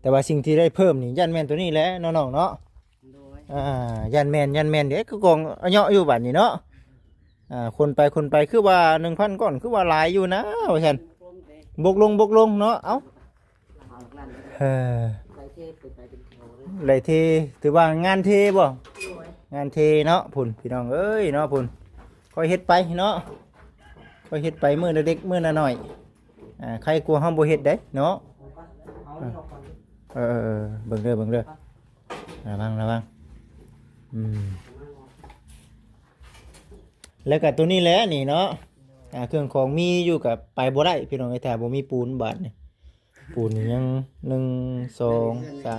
แต่ว่าสิ่งที่ได้เพิ่มนี่ยันแม่นตัวนี้แหละน้องๆเนาะยันแม่นเด็กคือกองเอาเหาะอยู่บัดนี้เนาะคนไปคือว่า 1,000 ก้อนคือว่าหลายอยู่นะว่าซั่นบกลงเนาะเอ้าไหลเทถือว่างานเทบ่งานเทเนาะพุ่นพี่น้องเอ้ยเนาะพุ่นค่อยเฮ็ดไปเนาะค่อยเฮ็ดไปมื้อเล็กมื้อน้อยใครกลัวเฮาบ่เฮ็ดได้เนาะเบิ่งเด้อระวังแล้วก็ตัวนี้แหละนี่เนาะเครื่องของมีอยู่กับไปบ่ได้พี่น้องไอ้ถ้าบ่มีปูนบาดนี่ปูนนี่ยัง1 2 3 4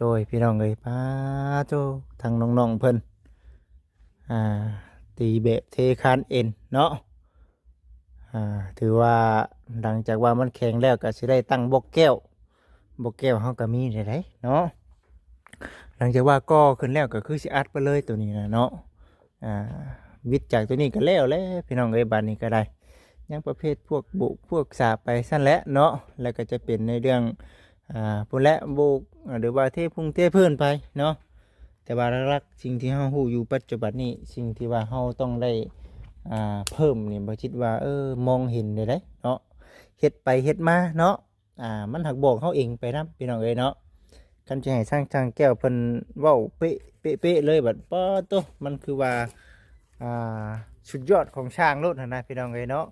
โดยพี่น้องเลยป้าโตทางน้องๆเพิ่นตีเบะเทคานเอ็นเนาะถือว่าหลังจากว่ามันแข็งแล้วก็สิได้ตั้งบกแก้วเฮาก็มีได้เนาะหลังจากว่าก่อขึ้นแล้วก็คือสิอัดไปเลยตัวนี้นะเนาะวิดจากตัวนี้ก็แล้วพี่น้องเอ้ยบัดนี้ก็ได้ยังประเภทพวกบุพวกสาไปสั้นและเนาะแล้วก็จะเป็นในเรื่องปุ่นและบุกหรือว่าเทพุ่งเทพื้นไปเนาะแต่ว่าหลักๆสิ่งที่เฮาฮู้อยู่ปัจจุบันนี้สิ่งที่ว่าเฮาต้องได้เพิ่มนี่บ่คิดว่ามองเห็นได้เนาะเฮ็ดไปเฮ็ดมาเนาะมันหักบอกเฮาเองไปนำพี่น้องเอ้ยเนาะคันสิให้ช่างแก้วเพิ่นเว้าเป๊ะเลยบัดป้อโตมันคือว่าสุดยอดของช่างโลดนะพี่น้องเอ้ยเนาะ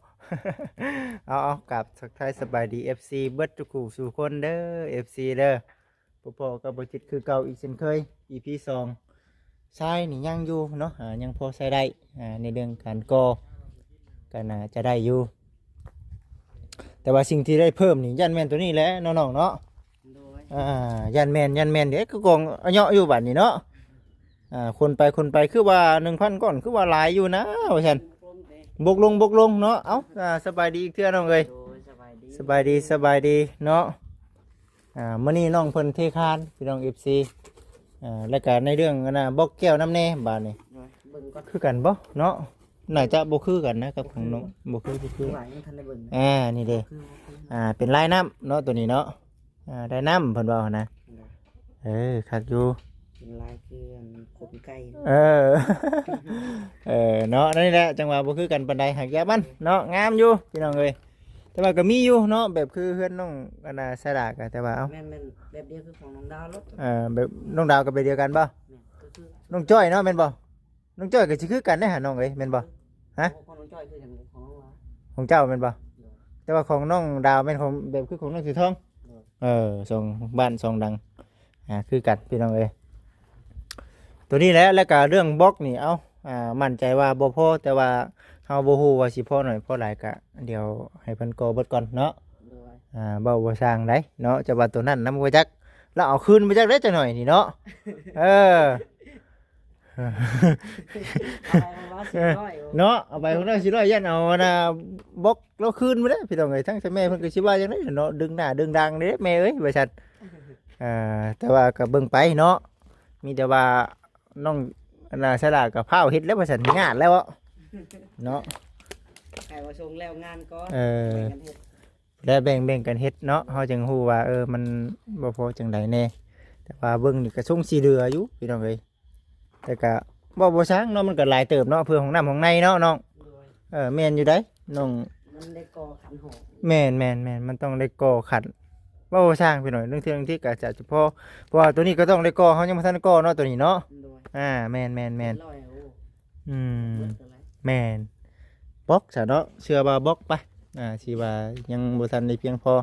เอากับทักทายสบายดี FC เบิดทุกคู่สู่คนเด้อ FC เด้อพอกับบริจิตคือเก่าอีกเช่นเคย EP 2ใช่นี่ยังอยู่เนาะยังพอใช้ได้ในเรื่องการก่อกันจะได้อยู่แต่ว่าสิ่งที่ได้เพิ่มนี่ยันแม่นตัวนี้แหละน้องๆเนาะยันแม่นเด็กคือกองเอาเหาะอยู่บัดนี้เนาะคนไปคือว่า 1,000 ก้อนคือว่าหลายอยู่นะว่าซั่นบกลงเนาะเอ้าสบายดีอีกเทื่อน้องเอ้ยสบายดีเนาะมื้อนี้น้องเพิ่นเทคานพี่น้อง FC แล้วก็ในเรื่องบกแก้วน้ำแน่บาดนี้คือกันบ่เนาะน่าจะบ่คือกันนะกับของน้องบ่คือนี่เด้เป็นลายน้ำเนาะตัวนี้เนาะลายน้ำเพิ่นว่านะคักอยู่เป็นลายคือขนไก่เนาะนั่นแหละจังหวะบ่คือกันปานใดหักยามันเนาะงามอยู่พี่น้องเอ้ยแต่ว่าก็มีอยู่เนาะแบบคือเพื่อนน้องสระกะแต่ว่าแม่นแบบเดียวคือของน้องดาวรถแบบน้องดาวก็แบบเดียวกันบ่น้องจ้อยเนาะแม่นบ่น้องจ้อยก็สิคือกันได้หาน้องเอ้ยแม่นบ่ฮะของน้องจ้อยคือของน้องของเจ้าแม่นบ่แต่ว่าของน้องดาวแม่นของแบบคือของน้องสีทองส่งบ้านส่งดังคือกันพี่น้องเอ้ยตัวนี้แหละแล้วก็เรื่องบล็อกนี่มั่นใจว่าบ่พอแต่ว่าเฮาบ่ฮู้ว่าสิพอหน่อยพอหลายก็เดี๋ยวให้เพิ่นก่อเบิดก่อนเนาะบ่สร้างได้เนาะจะว่าตัวนั้นนำบ่จักแล้วเอาคืนบ่จักได้จักหน่อยนี่เนาะเนาะเอาไปของเรา400ยันเอาบล็อกแล้วคืนบ่ได้พี่น้องเอ้ยทั้งแม่เพิ่นก็สิว่าจังได๋เนาะดึงหน้าดึงดังเด้แม่เอ้ยว่าซั่นแต่ว่าก็เบิ่งไปเนาะมีแต่ว่าน้องสลากกับข้าวเฮ็ดแล้วว่าซั่นงานแล้วเนาะใครว่าส่งแล้วงานก็แล้วแบ่งกันเฮ็ดเนาะเฮาจึงฮู้ว่ามันบ่พอจังได๋แน่แต่ว่าเบิ่งนี่ก็ส่งสิเรืออยู่พี่น้องเอ้ยแต่ก็บ่ช้างเนาะมันก็หลายเติบเนาะเพื่อของน้ำของในเนาะน้องแม่นอยู่ได้น้องมันได้ก่อขันหอแม่นมันต้องได้ก่อขันบ่ช้างพี่น้อยเรื่องที่ก็จะเฉพาะเพราะว่าตัวนี้ก็ต้องได้ก่อเฮายังบ่ทันได้ก่อเนาะตัวนี้เนาะแม่นแม่นบล็อกซะเนาะเชื่อว่าบล็อกไปสิว่ายังบ่ทันได้เพียงพอ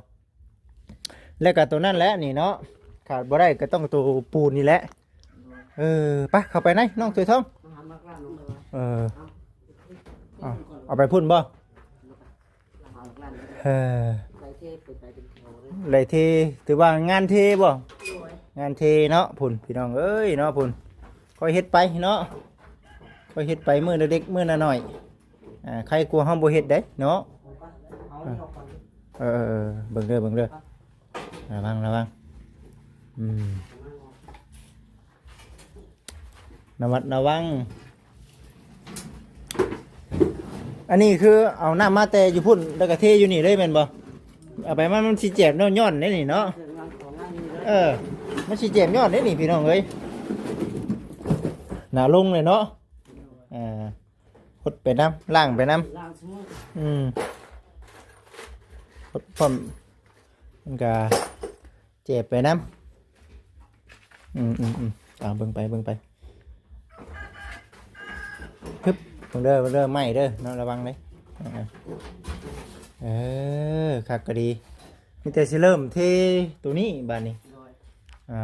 แล้วก็ตัวนั้นแหละนี่เนาะขาดบ่ได้ก็ต้องตัวปูนนี่แหละไปเข้าไปไหนน้องถวยทองเอาไปพุ่นบ่ไหลเทถือว่างานเทบ่งานเทเนาะพุ่นพี่น้องเอ้ยเนาะพุ่นค่อยเฮ็ดไปเนาะค่อยเฮ็ดไปมื้อเล็กมื้อน้อยใครกลัวเฮาบ่เฮ็ดได้เนาะ นี่ออกก่อน เบิ่งเด้อระวังระวังอันนี้คือเอาน้ำมาแต่อยู่พุ่นแล้วก็เทอยู่นี่เลยแม่นบ่เอาไปมันสิเจ็บย้อนได้นี่เนาะมันสิเจ็บย้อนได้นี่พี่น้องเอ้ยหนาลงเลยเนาะพดไปน้ำล่างไปน้ำพดพร้อมมันก็เจ็บไปน้ำเบิ่งไปฮึบเบิ่งเด้อไหม้เด้อน้องระวังเลยคักก็ดีมีแต่สิเริ่มเทตัวนี้บัดนี้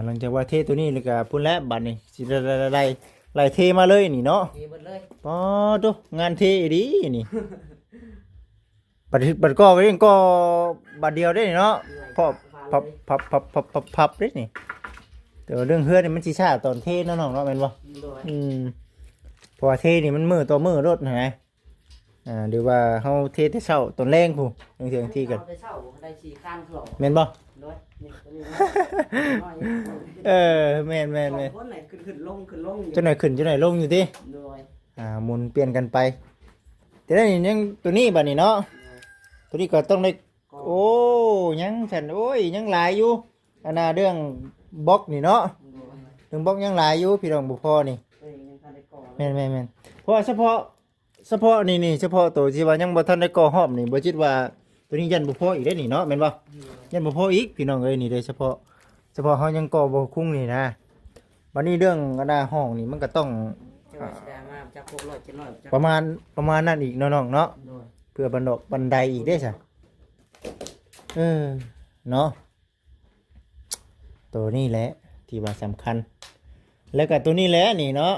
หลังจากว่าเทตัวนี้แล้วก็พุ่นแล้วบัดนี้สิไล่เทมาเลยนี่เนาะเทหมดเลยปอตุงานเทดีนี่บัดก็เองก็บัดเดียวได้เนาะพอพับได้นี่แต่เรื่องเฮือนี่มันสิช้าตอนเทน้องๆเนาะแม่นบ่เพราะว่าเทนี่มันมือต่อมือรถนะไงเดี๋ยวว่าเฮาเทแต่เช้าตอนแรงพูจังซี่ที่กันได้เช้าได้4คันคลอแม่นบ่แม่นคนไหนขึ้นลงจังไหนขึ้นจังไหนลงอยู่ติหมุนเปลี่ยนกันไปแต่ได้นี่ยังตัวนี้บัดนี้เนาะตัวนี้ก็ต้องได้โอ้ยังฉันโอ้ยยังหลายอยู่อันน่ะเรื่องบล็อกนี่เนาะเรื่องบล็อกยังหลายอยู่พี่น้องบ่พอนี่แม่นเพราะเฉพาะนี่เฉพาะตัวที่ว่ายังบ่ทันได้ก่อหอมนี่บ่คิดว่าตัวนี้ยันบ่พออีกได้นี่เนาะแม่นบ่ยันบ่พออีกพี่น้องเอ้ยนี่เด้เฉพาะเฮายังก่อบ่คุ้งนี่นะบัดนี้เรื่องอันน่ะห้องนี่มันก็ต้องประมาณนั้นอีกเนาะน้องเนาะเพื่อบันไดอีกได้ซะเนาะตัวนี้แหละที่ว่าสำคัญแล้วก็ตัวนี้แหละนี่เนาะ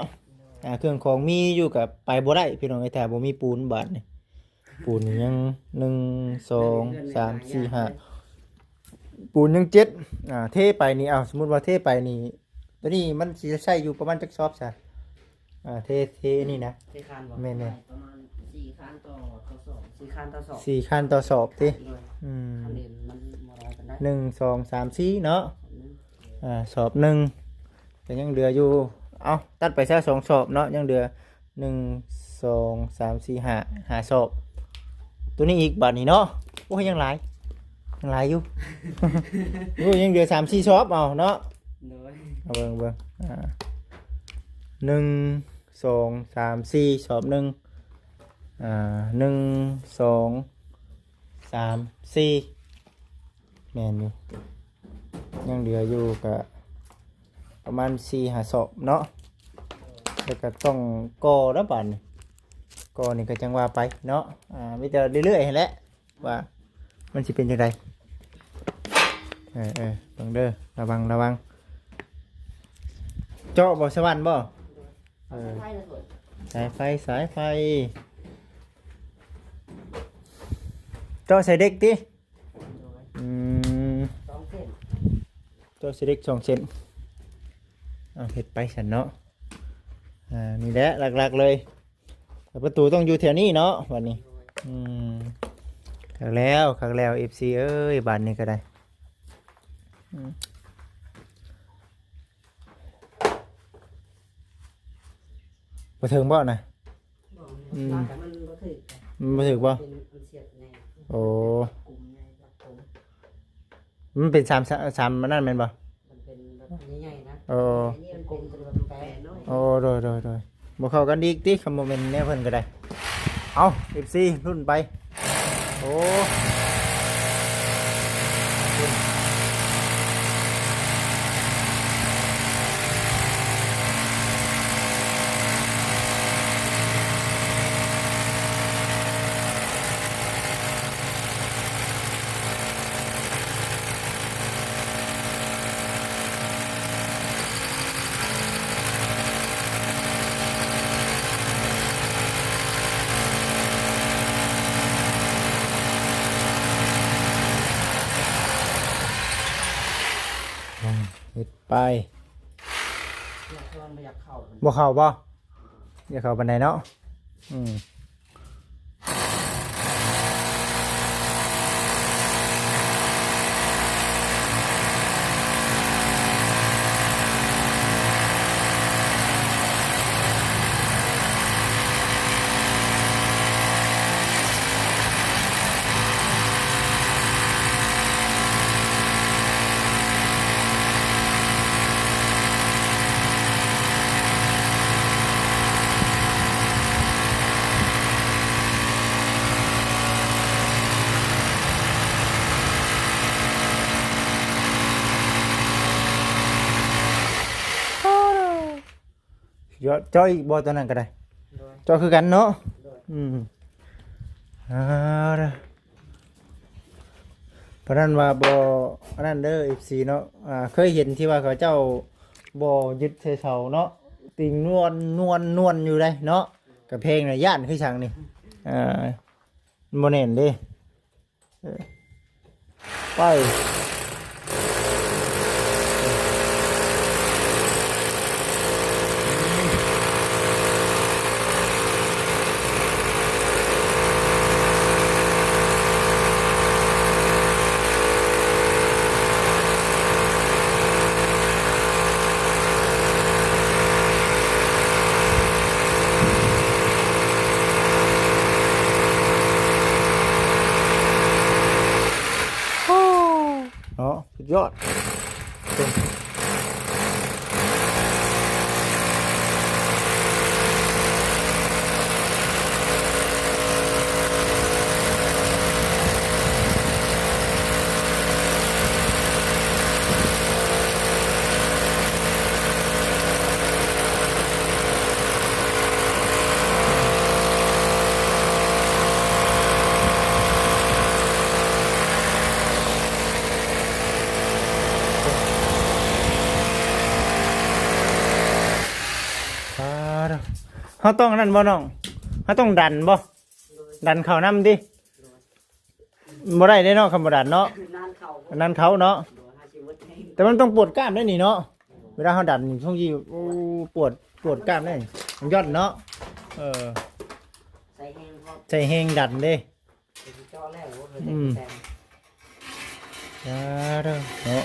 เครื่องของมีอยู่กับไปบ่ได้พี่น้องไอ้แถวบ่มีปูนบาดนี่ปูนยัง1 2 3 4 5ปูนยัง7เทไปนี่สมมุติว่าเทไปนี่ตัวนี้มันสิใช้อยู่ประมาณจักซอบซะเทนี่นะ4คันบ่แม่นประมาณ4คันต่อสอบ4คันต่อสอบ4คันต่อสอบติคันเด่นมันบ่รอกันได้1 2 3 4เนาะสอบ1ก็ยังเหลืออยู่ตัดไปซะ2สอบเนาะยังเหลือ1 2 3 4 5สอบตัวนี้อีกบาทนี่เนาะโอ้ยยังหลายอยู่ โอ้ยยังเหลือ3 4สอบเนาะเอาเบิ่ง1 2 3 4สอบ1 1 2 3 4แม่นอยู่ยังเหลืออยู่ก็ประมาณ4-5สอบเนาะแล้วก็ต้องก่อแล้วบัดนี้ก่อนี่ก็จังว่าไปเนาะมีแต่เรื่อยๆหั่นแหละว่ามันสิเป็นจังไดเบิ่งเด้อระวังเจาะบ่สวรรค์บ่สายไฟเจาะใส่เด็กติ2เส้นเจาะใส่เด็ก2เส้นเฮ็ดไปฉันเนาะนี่แหละหลักๆเลยประตูต้องอยู่แถวนี้เนาะวันนี้คักแล้ว FC เอ้ยบ้านนี้ก็ได้บ่ถึงบ่นะมันบ่ถึงบ่โอ้มันเป็น3มันนั่นแม่นบ่ใหญ่ๆนะกลมจะแบบแปะน้อยโดยบ่เข้ากันอีกติคำบ่แม่นแนวเพิ่นก็ได้เอา FC รุ่นไปโอ้เฮ็ดไปบ่เข้าบ่อย่าเข้าปานใดเนาะ ยอดจ้อยอีกบ่ตัวนั้นก็ได้ โดย จ้อยคือกันเนาะ โดย อ่าเด้อเพราะนั้นว่าบ่อันนั้นเด้อ FC เนาะเคยเห็นที่ว่าเขาเจ้าบ่ยึดใส่เสาเนาะติงนวลอยู่ได้เนาะกับเพลงน่ะย่านคือจังนี่บ่แน่นเด้ไปเนาะสุดยอดเขาต้องนั่นบ่น้องเขาต้องดันบ่ดันเขานำดิบ่ได้เด้เนาะคำบ่ดันเนาะ นานเข้า นั่นเขาเนาะ โดยหาชีวิตให้ แต่มันต้องปวดกล้ามได้นี่เนาะเวลาเขาดันช่วงที่ปวดกล้ามได้มันย่อนเนาะใส่แห้งพอ ใจเฮงดันเด้ จ่อแล้วว่าเคยได้แต่ง เด้อเนาะ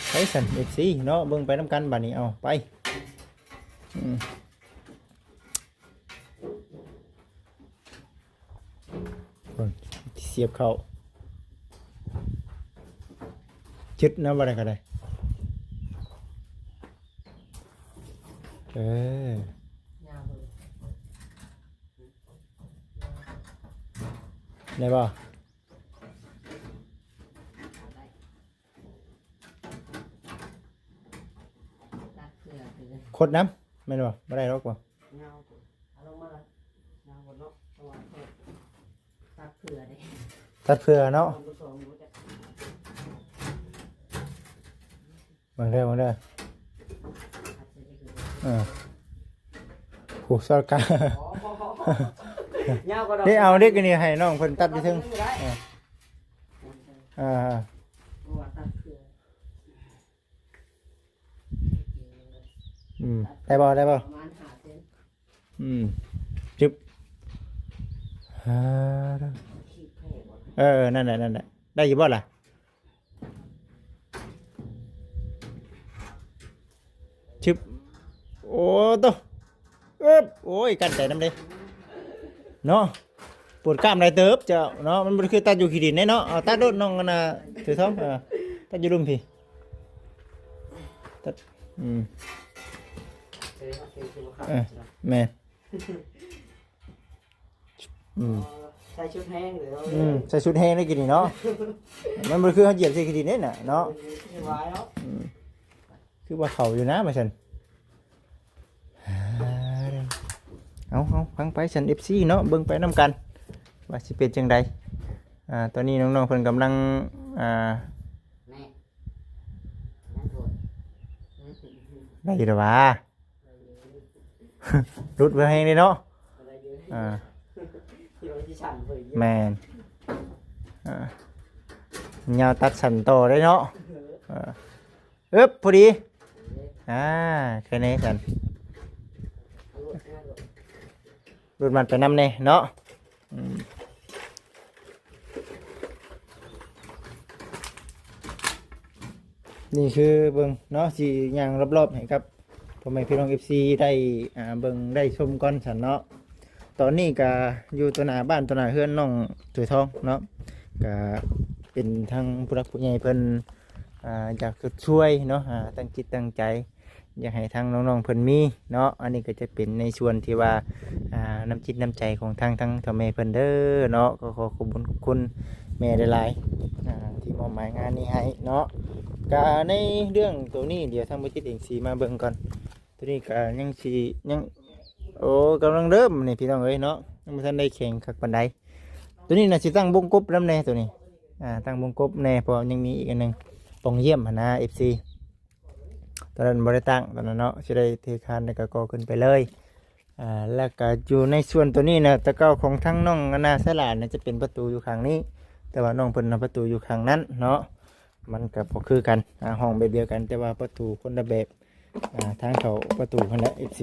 ไปสั่นเอฟซีเนาะเบิ่งไปน้ำกันบัดนี้เอาไปเสียบเข้าชึดนะบ่ได้ก็ได้ยาวเลย ได้บ่ ตัดเผื่อคือ คดน้ำแม่นบ่บ่ได้หรอกบ่ เงาเอาลงมาละเงาบนเนาะตัวตัดเผื่อเลย ตัดเพื่อเนาะ ผสมรู้จัก บางเด้อบางเด้อ ตัดเสร็จคือ ผูกซอดกัน เงาก็ดอก นี่เอาเด็กอันนี้ให้น้องเพิ่นตัดอยู่ถึงตัดเผื่อ ได้บ่ได้บ่ ประมาณ5 เซน จึ๊บ ขีดแผลบ่ นั่นแหละนั่นแหละได้อยู่บ่ล่ะชึบโอ้โตโอ้ยกันใจน้ำเด้เนาะปวดกล้ามไรเติบเจ้าเนาะมันบ่คือตัดอยู่ขี้ดินเนาะเอาตัดโดดน้องกันน่ะถือท้องตัดอยู่รุมพี่ตัดแม่ใส่ชุดแห้งหรือใส่ชุดแห้งได้กินนี่เนาะมันบ่คือเฮาเหยียบใส่ขี้ดินน่ะเนาะคือว่าเขาอยู่นะมาซั่นเอาฟังไปซั่น FC เนาะเบิ่งไปนํกันว่าสิเป็นจังไดตอนนี้น้องๆเพิ่นกำลังแม่ได้อยู่แล้วว่ารุดไว้ให้เลยเนาะแม่นยาวตัดสันโตได้เนาะพอดีแค่นี้สันรุดมันไปน้ำเนี่ยเนาะนี่คือเบิ่งเนาะสิย่างรอบๆให้ครับพ่อแม่พี่น้อง FC ได้เบิ่งได้ชมก่อนสันเนาะตอนนี้ก็อยู่ตัวหน้าบ้านตัวหน้าเฮือนน้องถุยทองเนาะก็เป็นทางผู้รักผู้ใหญ่เพิ่นอยากช่วยเนาะตั้งจิตตั้งใจอยากให้ทางน้องๆเพิ่นมีเนาะอันนี้ก็จะเป็นในส่วนที่ว่าน้ำจิตน้ำใจของทางพ่อแม่เพิ่นเด้อเนาะก็ขอขอบคุณแม่หลายๆที่มอบหมายงานนี้ให้เนาะก็ในเรื่องตัวนี้เดี๋ยวทางบริษัทเองสีมาเบิ่งก่อน ตัวนี้ก็ยังสิยังโอ้กำลังเริ่มนี่พี่น้องเอ้ยเนาะยังบ่ทันได้แข่งคักปานใดตัวนี้น่ะสิตั้งวงกบนำแน่ตัวนี้ตั้งวงกบแน่เพราะยังมีอีกอันหนึงปองเยี่ยมหั่นนะ FC ตอนนั้นบ่ได้ตั้งตอนนั้นเนาะสิได้เทคานแล้วก็ก่อขึ้นไปเลยแล้วก็อยู่ในส่วนตัวนี้นะตะเก้าของทั้งน้องอนาสลาดนะจะเป็นประตูอยู่ข้างนี้ แต่ว่าน้องเพิ่นนะประตูอยู่ข้างนั้นเนาะมันก็บ่คือกันห้องแบบเดียวกันแต่ว่าประตูคนละแบบทางเขาประตูคนละ FC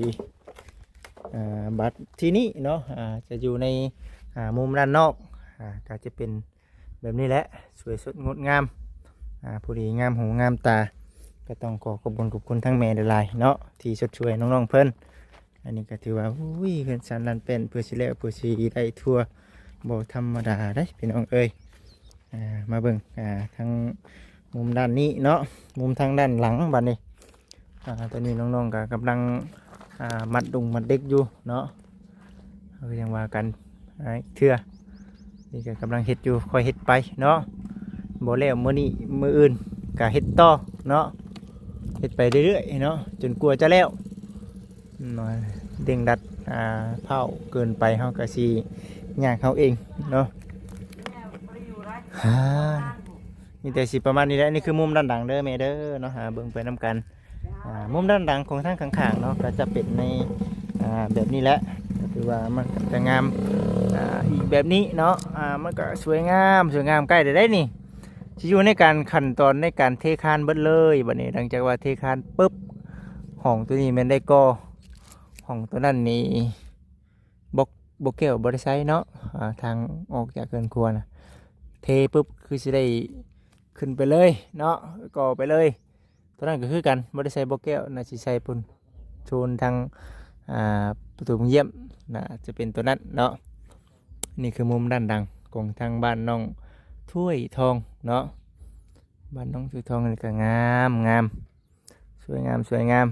บัดที่นี่เนาะจะอยู่ในมุมด้านนอกก็จะเป็นแบบนี้แหละสวยสดงดงามผู้ดีงามหูงามตาก็ต้องขอบคุณทั้งแม่หลายๆเนาะที่ชดช่วยน้องๆเพิ่นอันนี้ก็ถือว่าอุ้ยเพิ่นสันนันเป็นเพื่อสิแล้วเพื่อสิได้ทั่วบ่ธรรมดาได้พี่น้องเอ้ยมาเบิ่งทางมุมด้านนี้เนาะมุมทางด้านหลังบัดนี้ตอนนี้น้องๆก็กำลังมัดดุงมัดเด็กอยู่เนาะเราก็ยังว่ากันเทื่อนี่ก็กำลังเฮ็ดอยู่คอยเฮ็ดไปเนาะบ่แล้วมื้อนี้มื้ออื่นก็เฮ็ดต่อเนาะเฮ็ดไปเรื่อยๆเนาะจนกลัวจะแล้วเด้งดัดเผาเกินไปเฮาก็สิย่างเฮาเองเนาะนี่แต่สิประมาณนี้แหละนี่คือมุมด้านหลังเด้อแม่เด้อเนาะเบิ่งไปนํกันมุมด้านหลังของทางข้างๆเนาะก็จะเป็นในแบบนี้แหละก็คือว่ามันจะงามอีกแบบนี้เนาะมันก็สวยงามใกล้ได้นี่สิอยู่ในการขั้นตอนในการเทคานเบิดเลยบัดนี้หลังจากว่าเทคานปุ๊บห้องตัวนี้มันได้ก่อห้องตัวนั้นนี่บกแก้วบริไซเนาะทางออกจากเกินครัวนะเทปุ๊บคือสิได้ขึ้นไปเลยเนาะก่อไปเลยตัวนั้นก็คือกันบริไซบกแก้วน่าสิใช้ปุ่นโซนทางประตูเยี่ยมน่าจะเป็นตัวนั้นเนาะนี่คือมุมด้านดังของทางบ้านน้องถ้วยทองเนาะบ้านน้องถ้วยทองนี่ก็งามสวยงาม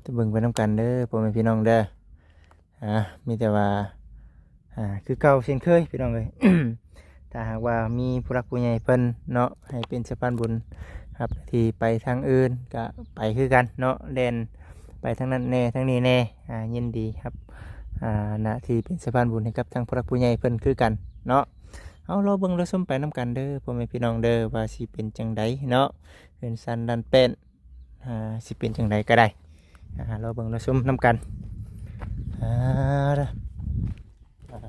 จะเบิ่งไปน้ำกันเด้อพ่อแม่พี่น้องเด้อมีแต่ว่าคือเก่าเช่นเคยพี่น้องเลย ถ้าหากว่ามีผู้รักผู้ใหญ่เพิ่นเนาะให้เป็นสะพานบุญครับที่ไปทางอื่นก็ไปคือกันเนาะเด่นไปทางนั้นแน่ทางนี้แน่ยินดีครับณที่เป็นสะพานบุญให้กับทางผู้รักผู้ใหญ่เพิ่นคือกันเนาะเอาเราเบิ่งเราส้มไปน้ำกันเด้อพ่อแม่พี่น้องเด้อว่าสิเป็นจังไดเนาะเป็นสันดันเป็นสิเป็นจังไดก็ได้เราเบิ่งเราส้มน้ำกัน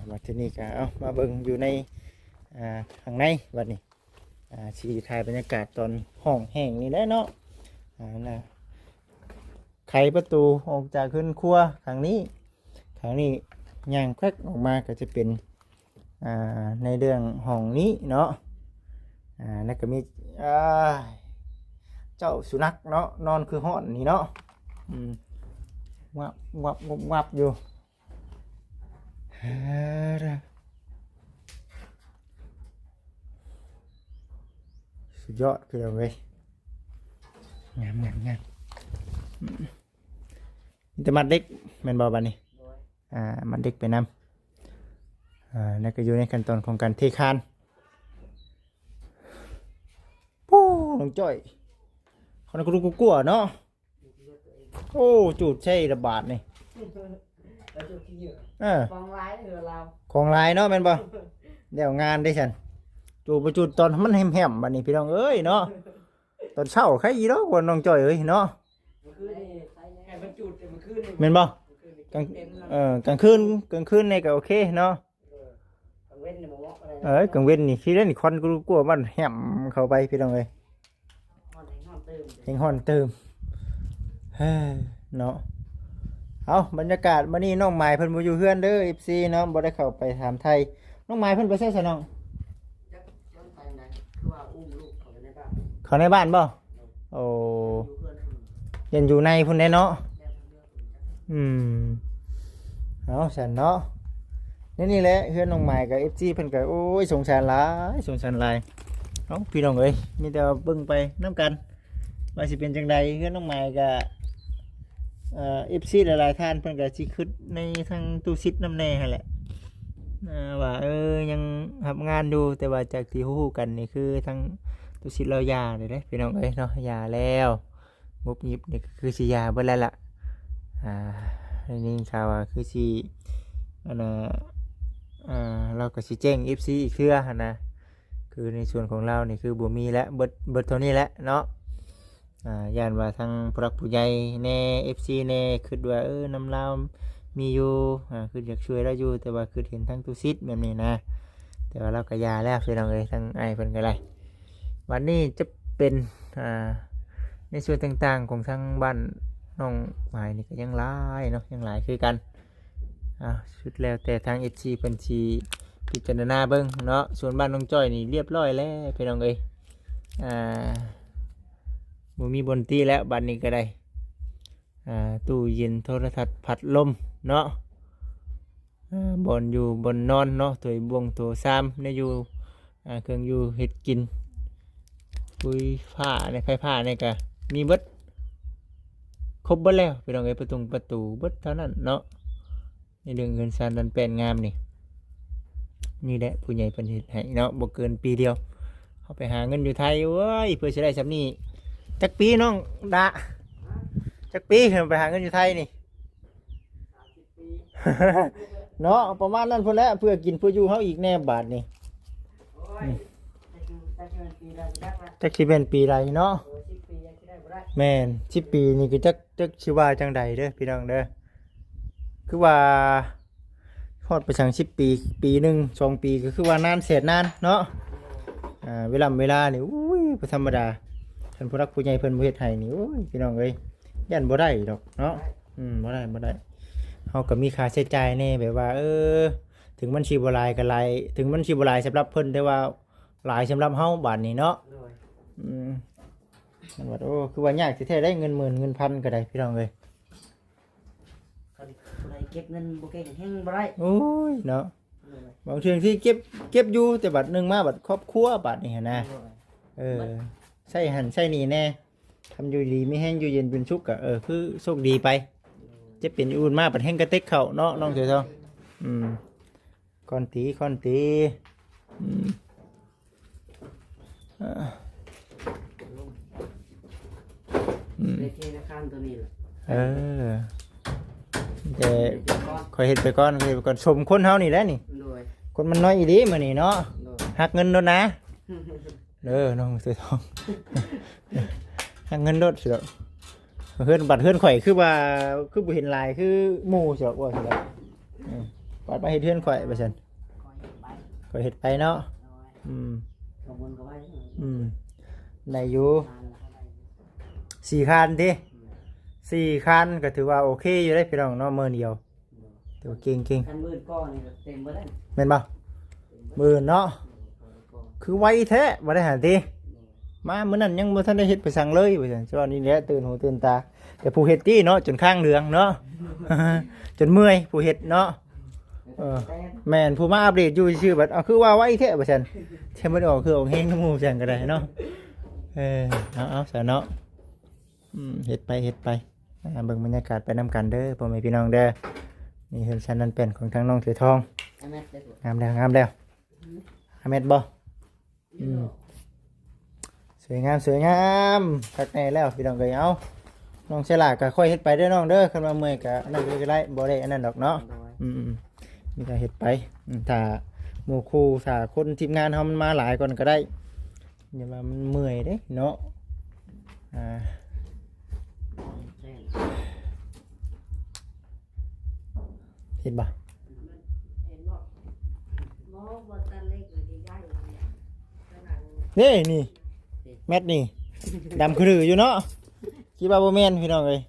มาที่นี่ก็เอามาเบิ่งอยู่ในข้างในวันนี้ชีถ่ายบรรยากาศตอนห้องแห้งนี่แหละเนาะไขประตูออกจากขึ้นครัวข้างนี้ย่างแควกออกมาก็จะเป็นในเรื่องห้องนี้เนาะแล้วก็มีเจ้าสุนัขเนาะนอนคือห้อนนี่เนาะวับอยู่สุดยอดคือเราเลยงามจะมัดเด็กแมนบอบันนี่มัดเด็กไปนำนั่นก็อยู่ในขั้นตอนของการเทคานปู้ลงจ้อยเขากลัวเนาะโอ้จูดใช่ระบาดนี่ของร้ายเหรอเรา ของลายเนาะแม่นบ่เดี๋ยวงานได้ฉันจูดไปจูดตอนมันแหมๆบัดนี้พี่น้องเอ้ยเนาะตอนเช้าใครอีเนาะกว่าน้องจ้อยเอ้ยเนาะแม่นบ่กลางคืนนี่ก็โอเคเนาะกลางเว้นนี่ที่เล่นควันกลัวมันแหมเข้าไปพี่น้องเอ้ยเฮงฮ้อนเติมเนาะเอาบรรยากาศมื้อนี้น้องไม้เพิ่นบ่อยู่เฮือนเด้อ FC เนาะบ่ได้เข้าไปถามไทยน้องไม้เพิ่นไปใช้ซะน้องเข้าในบ้านบ่โอ้ยันอยู่ในพุ่นได้เนาะเอาซั่นเนาะนี่แหละเฮือนน้องไม้กับ FC เพิ่นก็โอ้ยสงสารหลายเนาะพี่น้องเอ้ยมีแต่เบิ่งไปนํกันว่าสิเป็นจังไดเฮือนน้องไม้ก็FC หลายๆท่านเพิ่นก็สิคิดในทางตู้ซิดน้ำแน่หั่นแหละว่ายังทำงานอยู่แต่ว่าจากที่ฮู้กันนี่คือทางตู้ซิดเราหย่าเลยเด้พี่น้องเอ้ยเนาะหย่าแล้ว งบยิบนี่ก็คือสิยาเบิดแล้วล่ะอันนี้ข่าวว่าคือสิอันน่ะเราก็สิแจ้ง FC อีกเทื่อหั่นนะคือในส่วนของเรานี่คือบ่มีแล้วเบิดเท่านี้แหละเนาะย่านว่าทางผู้รักผู้ใหญ่แน่ FC แน่คิดว่าน้ำลาวมีอยู่คืออยากช่วยเราอยู่แต่ว่าคือเห็นทั้งตุซิดแบบนี้นะแต่ว่าเราก็ยาแล้วพี่น้องเอ้ยทั้งไอ้เพิ่นก็ได้วันนี้จะเป็นในส่วนต่างๆของทางบ้านน้องหมายนี่ก็ยังหลายเนาะยังหลายคือกันชุดแล้วแต่ทาง FC เพิ่นสิพิจารณาเบิ่งเนาะส่วนบ้านน้องจ้อยนี่เรียบร้อยแล้วพี่น้องเอ้ยบ่มีบนตีแล้วบัดนี้ก็ได้ตู้เย็นโทรทัศน์พัดลมเนาะบนอยู่บนนอนเนาะตัวบวงตัวซ้ำในอยู่เครื่องอยู่เฮ็ดกินปุยผ้าในไฟผ้าในก็มีเบิดครบเบิดแล้วพี่น้องเอ้ยประตูเบิดเท่านั้นเนาะในเรื่องเงินซานดันแปลนงามนี่แหละผู้ใหญ่เพิ่นเฮ็ดให้เนาะบ่เกินปีเดียวเขาไปหาเงินอยู่ไทยเว้ยเพื่อสิได้ซำนี้จักปีน้องดะจักปีไปหาเงินอยู่ไทยนี่ เนาะประมาณนั้นพุ่นแหละเพื่อกินเพื่ออยู่เฮาอีกแน่บาทนี่จักสิเป็นปีใดเนาะแม่น10 ปีนี่คือจักสิว่าจังใดเด้อพี่น้องเด้อคือว่าฮอดไปสั่ง10 ปีปีหนึง2 ปีก็คือว่านานแสนนานเนาะเวลานี่อุ้ยบ่ธรรมดาท่านผู้รักผู้ใหญ่เพิ่นบ่เฮ็ดให้นี่โอ้ยพี่น้องเอ้ยยันบ่ได้ดอกเนาะบ่ได้เฮาก็มีค่าใช้จ่ายแน่แบบว่าถึงมันสิบ่หลายก็หลายถึงมันสิบ่หลายสำหรับเพิ่นแต่ว่าหลายสำหรับเฮาบาดนี้เนาะมันว่าคือว่ายากสิแท้ได้เงินหมื่นเงินพันก็ได้พี่น้องเอ้ยเก็บเงินบ่เก่งแฮงบ่ได้โอ้ยเนาะบางเทื่อที่เก็บอยู่แต่บัดนึงมาบัดครอบครัวบัดนี่หั่นนะใช่หั่นใช่นี่แน่ทำอยู่ดีไม่แห้งอยู่เย็นเป็นสุขก็คือโชคดีไปจะเป็นอุ่นมากบัดแห้งกระเต็กเข้าเนาะน้องเสือทองก้อนตีเทนาคารตัวนี้ล่ะแต่คอยเฮ็ดไปก่อนชมคนเฮานี่แหละนี่คนมันน้อยอีดีมื้อนี้เนาะหักเงินโดนนะน้องเสือทองหักเงินโดนสิดอกเฮือนบัดเฮือนข่อยคือบ่เห็นลายคือหมู่สิดอกว่าสิดอกบัดไปเฮ็ดเฮือนข่อยว่าซั่นข่อยเฮ็ดไปเนาะได้อยู่4 คันติ4 คันก็ถือว่าโอเคอยู่ได้พี่น้องเนาะมื้อเดียวถือว่าเก่งคันมื้อก้อนนี่เต็มบ่ได้แม่นบ่มื้อเนาะคือไวแท้บ่ได้หาติมามื้อนั้นยังบ่ทันได้เฮ็ดไปสั่งเลยว่าซั่นส่วนนี้แหละตื่นหูตื่นตาแต่ผู้เฮ็ดติเนาะจนข้างเหลืองเนาะ จนเมื่อยผู้เฮ็ดเนาะแม่นผู้มาอัปเดตอยู่ชื่อบัดคือว่าไวแท้ว่าซั่นแท้บ่ได้ออกคือออกเฮงทั้งหมู่ซั่นก็ได้เนาะเอาซะเนาะเฮ็ดไปเบิ่งบรรยากาศไปนำกันเด้อพ่อแม่พี่น้องเด้อนี่เฮือนชั้นนั้นเป็นของทางน้องถือทองงามแล้วอาเม็ดบ่สวยงามคักแน่แล้วพี่น้องเอ้ยเอาน้องฉลาดก็ค่อยเฮ็ดไปเด้อน้องเด้อคันว่าเมื่อยก็นั่นก็ได้บ่ได้อันนั้นดอกเนาะมีก็เฮ็ดไปถ้าหมู่คู่ถ้าคนทีมงานเฮามันมาหลายก่อนก็ได้อย่าว่ามันเมื่อยเด้เนาะเห็นบ่นี่แมทนี่ดำคืออยู่เนาะคิดว่าบ่แม่นพี่น้องเอ้ย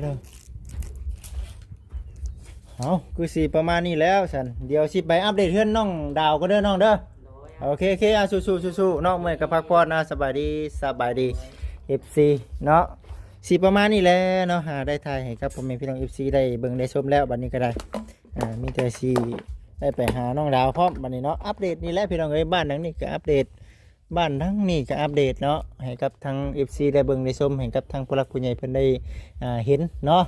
เด้อเอาคือสิประมาณนี้แล้วฉันเดี๋ยวสิไปอัปเดตเฮือนน้องดาวก็เด้อน้องเด้อโอเคสู้ๆน้องเมื่อยก็พักผ่อนนะสบายดี FC เนาะสิประมาณนี้แหละเนาะได้ถ่ายให้กับพ่อแม่พี่น้อง FC ได้เบิ่งได้ชมแล้วบัดนี้ก็ได้มีแต่สิได้ไปหาน้องดาวพร้อมบัดนี้เนาะอัปเดตนี่แหละพี่น้องเอ้ยบ้านหลังนี้ก็อัปเดตบ้านทั้งนี้ก็อัปเดตเนาะให้กับทาง FC ได้เบิ่งได้ชมให้กับทางผู้หลักผู้ใหญ่เพิ่นได้เห็นเนาะ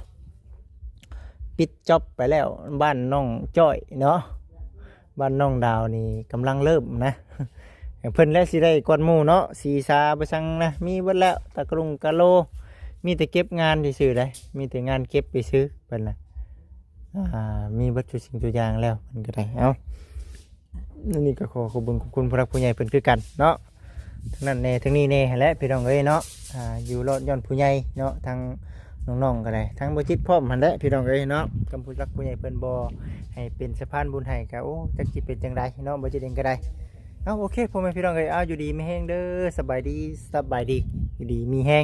ปิดจ็อบไปแล้วบ้านน้องจ้อยเนาะบ้านน้องดาวนี่กำลังเริ่มนะ เพิ่นแล้วสิได้กวนหมู่เนาะสีสาบ่ซังนะมีเบิดแล้วตะกรุงกะโลมีแต่เก็บงานซื่อๆได้มีแต่งานเก็บไปซื้อเพิ่นน่ะมีเบิดทุกสิ่งทุกอย่างแล้วเพิ่นก็ได้เอ้านี่ก็ขอขอบคุณผู้รักผู้ใหญ่เพิ่นคือกันเนาะทั้งนั้นแน่ทั้งนี้แน่แหละพี่น้องเอ้ยเนาะอยู่รอดย้อนผู้ใหญ่เนาะทางน้องๆก็ได้ทั้งบ่จิตพร้อมหั่นแหละพี่น้องเอ้ยเนาะกำผู้รักผู้ใหญ่เพิ่นบ่ให้เป็นสะพานบุญให้ก็โอ้จักสิเป็นจังไดเนาะบ่จิตเองก็ได้เอาโอเคพ่อแม่พี่น้องเอ้ยเอาอยู่ดีมีแฮงเด้อสบายดีอยู่ดีมีแฮง